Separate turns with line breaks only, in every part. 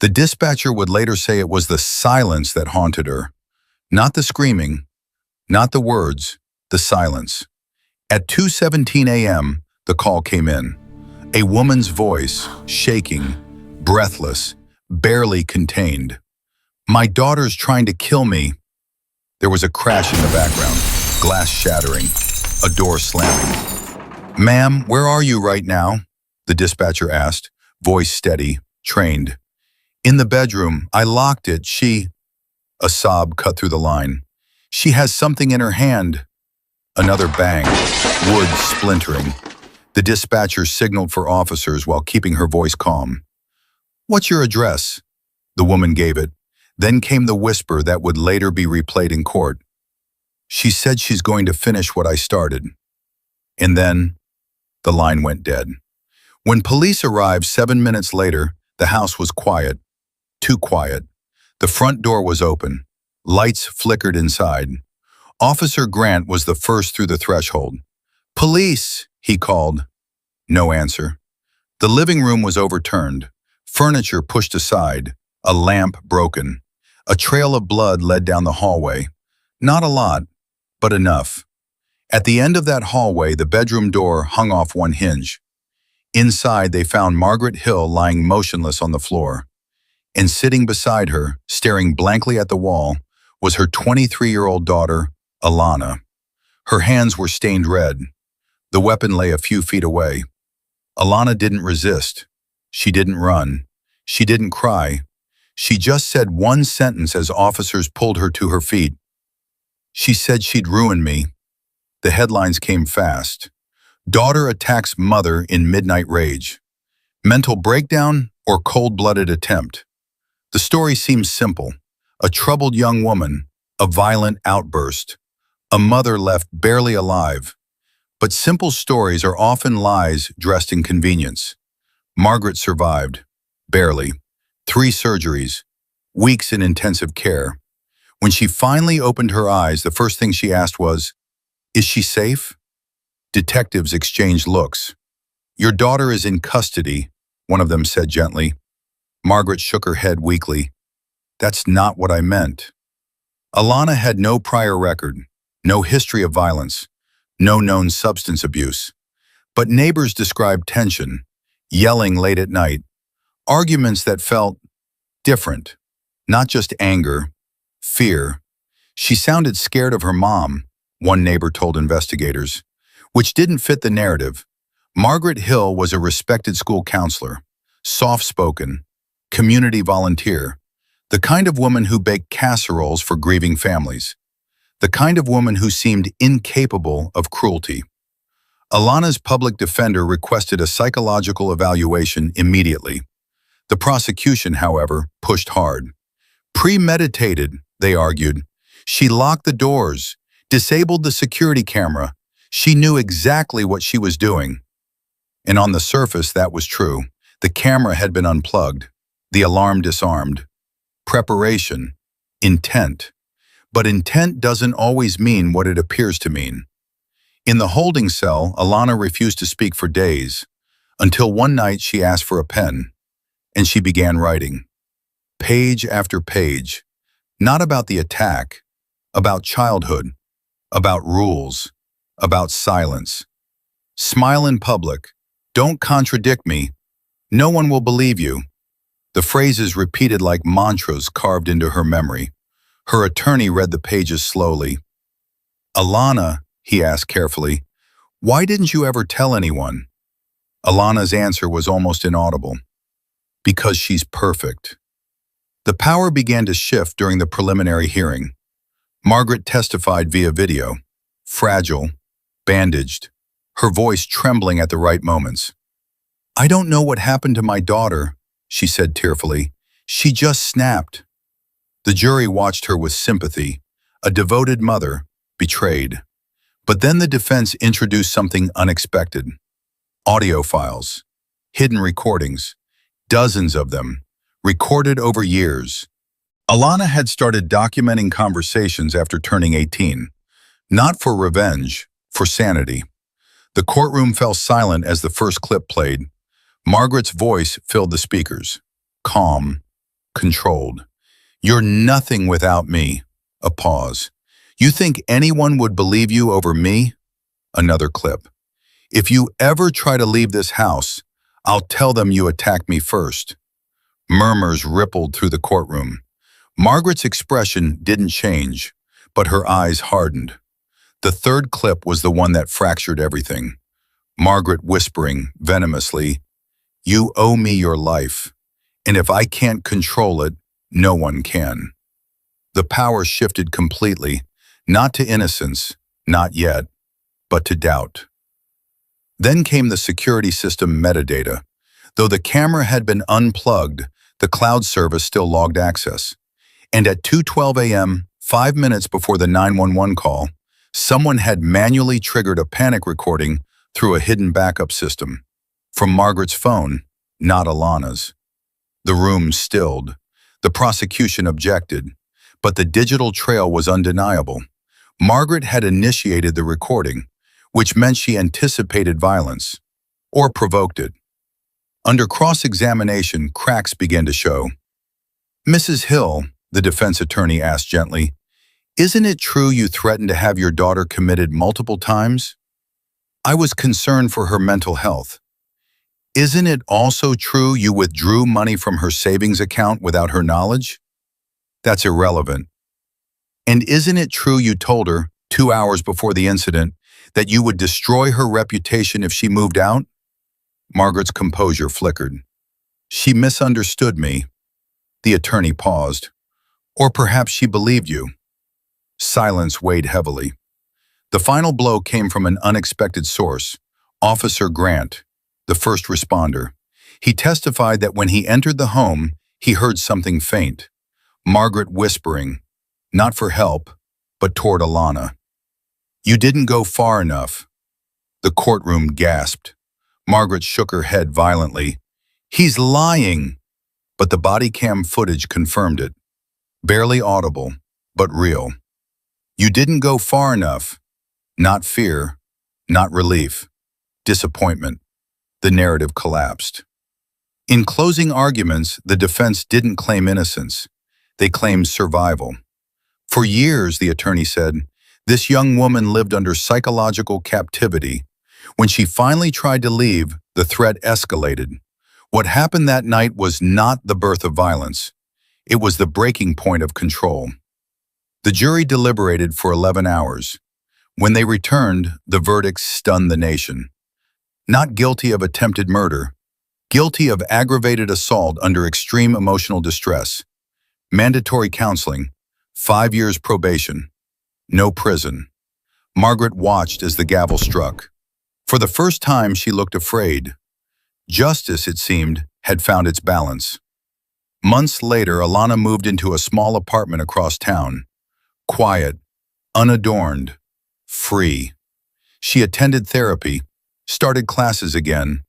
The dispatcher would later say it was the silence that haunted her. Not the screaming, not the words, the silence. At 2:17 a.m., the call came in. A woman's voice, shaking, breathless, barely contained. "My daughter's trying to kill me." There was a crash in the background, glass shattering, a door slamming. "Ma'am, where are you right now?" the dispatcher asked, voice steady, trained. "In the bedroom. I locked it. She—" A sob cut through the line. "She has something in her hand." Another bang, wood splintering. The dispatcher signaled for officers while keeping her voice calm. "What's your address?" The woman gave it. Then came the whisper that would later be replayed in court. "She said she's going to finish what I started." And then, the line went dead. When police arrived 7 minutes later, the house was quiet. Too quiet. The front door was open. Lights flickered inside. Officer Grant was the first through the threshold. "Police!" he called. No answer. The living room was overturned. Furniture pushed aside. A lamp broken. A trail of blood led down the hallway. Not a lot, but enough. At the end of that hallway, the bedroom door hung off one hinge. Inside, they found Margaret Hill lying motionless on the floor. And sitting beside her, staring blankly at the wall, was her 23-year-old daughter, Alana. Her hands were stained red. The weapon lay a few feet away. Alana didn't resist. She didn't run. She didn't cry. She just said one sentence as officers pulled her to her feet. She said she'd ruin me. The headlines came fast. "Daughter attacks mother in midnight rage." Mental breakdown or cold-blooded attempt? The story seems simple. A troubled young woman, a violent outburst, a mother left barely alive. But simple stories are often lies dressed in convenience. Margaret survived. Barely. 3 surgeries. Weeks in intensive care. When she finally opened her eyes, the first thing she asked was, "Is she safe?" Detectives exchanged looks. "Your daughter is in custody," one of them said gently. Margaret shook her head weakly. "That's not what I meant." Alana had no prior record, no history of violence, no known substance abuse. But neighbors described tension, yelling late at night, arguments that felt different, not just anger, fear. She sounded scared of her mom, one neighbor told investigators, which didn't fit the narrative. Margaret Hill was a respected school counselor, soft-spoken, community volunteer, the kind of woman who baked casseroles for grieving families, the kind of woman who seemed incapable of cruelty. Alana's public defender requested a psychological evaluation immediately. The prosecution, however, pushed hard. Premeditated, they argued. She locked the doors, disabled the security camera. She knew exactly what she was doing. And on the surface, that was true. The camera had been unplugged, the alarm disarmed. Preparation, intent. But intent doesn't always mean what it appears to mean. In the holding cell, Alana refused to speak for days, until one night she asked for a pen, and she began writing. Page after page, not about the attack, about childhood, about rules, about silence. "Smile in public. Don't contradict me. No one will believe you." The phrases repeated like mantras carved into her memory. Her attorney read the pages slowly. "Alana," he asked carefully, "why didn't you ever tell anyone?" Alana's answer was almost inaudible. "Because she's perfect." The power began to shift during the preliminary hearing. Margaret testified via video, fragile, bandaged, her voice trembling at the right moments. "I don't know what happened to my daughter," she said tearfully. "She just snapped." The jury watched her with sympathy, a devoted mother, betrayed. But then the defense introduced something unexpected. Audio files, hidden recordings, dozens of them, recorded over years. Alana had started documenting conversations after turning 18, not for revenge, for sanity. The courtroom fell silent as the first clip played. Margaret's voice filled the speakers. Calm, controlled. You're nothing without me. A pause. You think anyone would believe you over me? Another clip. If you ever try to leave this house, I'll tell them you attacked me first. Murmurs rippled through the courtroom. Margaret's expression didn't change, but her eyes hardened. The third clip was the one that fractured everything. Margaret whispering venomously, "You owe me your life, and if I can't control it, no one can." The power shifted completely, not to innocence, not yet, but to doubt. Then came the security system metadata. Though the camera had been unplugged, the cloud service still logged access. And at 2:12 a.m., 5 minutes before the 911 call, someone had manually triggered a panic recording through a hidden backup system. From Margaret's phone, not Alana's. The room stilled. The prosecution objected, but the digital trail was undeniable. Margaret had initiated the recording, which meant she anticipated violence, or provoked it. Under cross-examination, cracks began to show. "Mrs. Hill," the defense attorney asked gently, "isn't it true you threatened to have your daughter committed multiple times?" "I was concerned for her mental health." "Isn't it also true you withdrew money from her savings account without her knowledge?" "That's irrelevant." "And isn't it true you told her, 2 hours before the incident, that you would destroy her reputation if she moved out?" Margaret's composure flickered. "She misunderstood me." The attorney paused. "Or perhaps she believed you." Silence weighed heavily. The final blow came from an unexpected source, Officer Grant, the first responder. He testified that when he entered the home, he heard something faint. Margaret whispering, not for help, but toward Alana. "You didn't go far enough." The courtroom gasped. Margaret shook her head violently. "He's lying!" But the body cam footage confirmed it. Barely audible, but real. "You didn't go far enough." Not fear, not relief. Disappointment. The narrative collapsed. In closing arguments, the defense didn't claim innocence. They claimed survival. "For years," the attorney said, "this young woman lived under psychological captivity. When she finally tried to leave, the threat escalated. What happened that night was not the birth of violence. It was the breaking point of control." The jury deliberated for 11 hours. When they returned, the verdict stunned the nation. Not guilty of attempted murder, guilty of aggravated assault under extreme emotional distress. Mandatory counseling, 5 years probation, no prison. Margaret watched as the gavel struck. For the first time, she looked afraid. Justice, it seemed, had found its balance. Months later, Alana moved into a small apartment across town. Quiet, unadorned, free. She attended therapy, started classes again,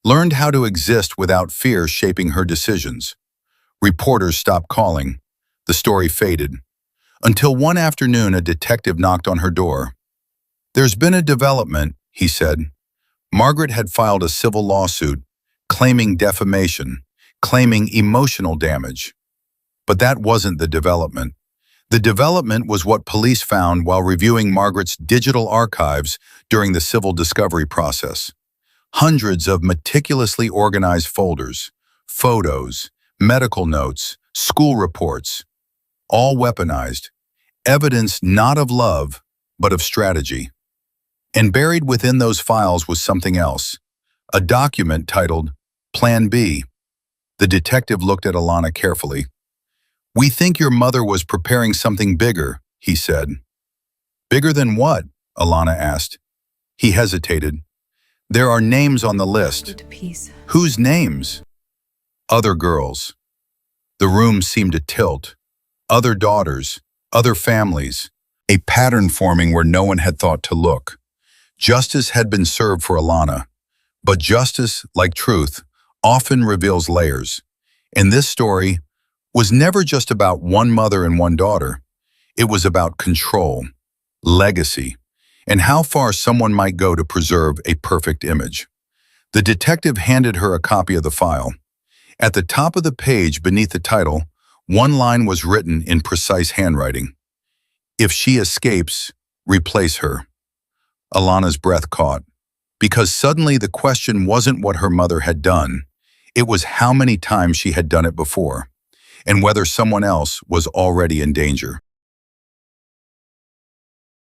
learned how to exist without fear shaping her decisions. Reporters stopped calling. The story faded. Until one afternoon, a detective knocked on her door. "There's been a development," he said. Margaret had filed a civil lawsuit, claiming defamation, claiming emotional damage. But that wasn't the development. The development was what police found while reviewing Margaret's digital archives during the civil discovery process. Hundreds of meticulously organized folders, photos, medical notes, school reports, all weaponized, evidence not of love, but of strategy. And buried within those files was something else, a document titled Plan B. The detective looked at Alana carefully. "We think your mother was preparing something bigger," he said. "Bigger than what?" Alana asked. He hesitated. "There are names on the list." "Whose names?" "Other girls." The room seemed to tilt. Other daughters, other families, a pattern forming where no one had thought to look. Justice had been served for Alana, but justice, like truth, often reveals layers. And this story was never just about one mother and one daughter. It was about control, legacy, and how far someone might go to preserve a perfect image. The detective handed her a copy of the file. At the top of the page, beneath the title, One line was written in precise handwriting. If she escapes, replace her. Alana's breath caught, because suddenly the question wasn't what her mother had done. It was how many times she had done it before, and whether someone else was already in danger.